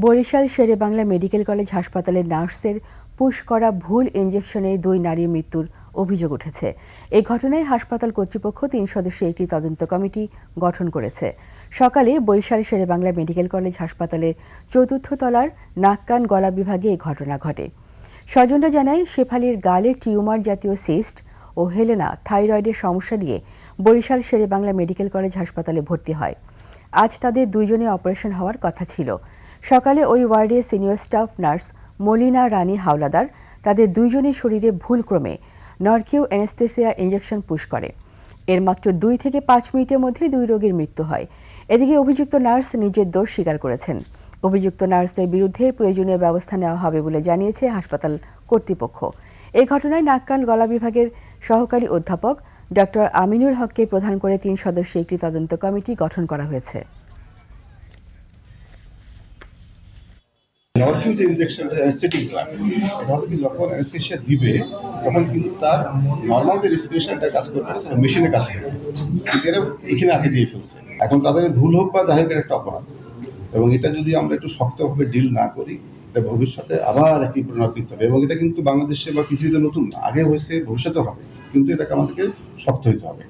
Barishal Sherebangla medical college হাসপাতালের নার্সের push করা ভুল ইনজেকশনে 2 নারীর মৃত্যুর অভিযোগ উঠেছে। এই ঘটনায় হাসপাতাল কর্তৃপক্ষ 3 সদস্যের একটি তদন্ত কমিটি গঠন করেছে। সকালে বরিশাল শেরেবাংলা মেডিকেল কলেজ হাসপাতালের 4র্থ তলার নাক কান গলা বিভাগে এই ঘটনা ঘটে। স্বজনরা জানায় শেফালির গালে টিউমার জাতীয় সিস্ট ও হেলেনা থাইরয়েডের সমস্যা নিয়ে বরিশাল শেরেবাংলা মেডিকেল কলেজ হাসপাতালে ভর্তি হয়। আজ তাদের 2 জনের অপারেশন হওয়ার কথা ছিল। সকালে ওই ওয়ার্ডে সিনিয়র স্টাফ নার্স মলিনা রানী হাওলাদার তাদের 2 জনের শরীরে ভুলক্রমে নরকিউ অ্যানেস্থেসিয়া ইনজেকশন পুশ করে। এর মাত্র 2 থেকে 5 মিনিটের মধ্যে 2 রোগীর মৃত্যু হয়। এদিকে অভিযুক্ত নার্স নিজের দোষ স্বীকার করেছেন। অভিযুক্ত নার্সদের বিরুদ্ধে প্রয়োজনীয় ব্যবস্থা নেওয়া হবে বলে জানিয়েছে হাসপাতাল কর্তৃপক্ষ। এই ঘটনায় নাক কান গলা বিভাগের সহকারী অধ্যাপক ডক্টর আমিনুল হককে প্রধান করে 3 সদস্যের একটি তদন্ত কমিটি গঠন করা হয়েছে। নরকিউ যে ইনজেকশনটা অ্যানেস্থেটিক ড্রাগ, এটা হলো কি যখন অ্যানেস্থেশিয়া দিবে তখন কিন্তু তার নর্মাল যে রেসপিরেশনটা কাজ করবে না, মেশিনে কাজ করবে, কিন্তু এরা এখানে আগে দিয়ে ফেলছে। এখন তাদের ভুল হোক বা যাই হোক, একটা অপরাধ, এবং এটা যদি আমরা একটু শক্তভাবে ডিল না করি, এটা ভবিষ্যতে আবার একই পুনরাবৃত্তি হবে। এবং এটা কিন্তু বাংলাদেশে বা পৃথিবীতে নতুন না, আগে হয়েছে, ভবিষ্যতে হবে, কিন্তু এটাকে আমাদেরকে শক্ত হইতে হবে।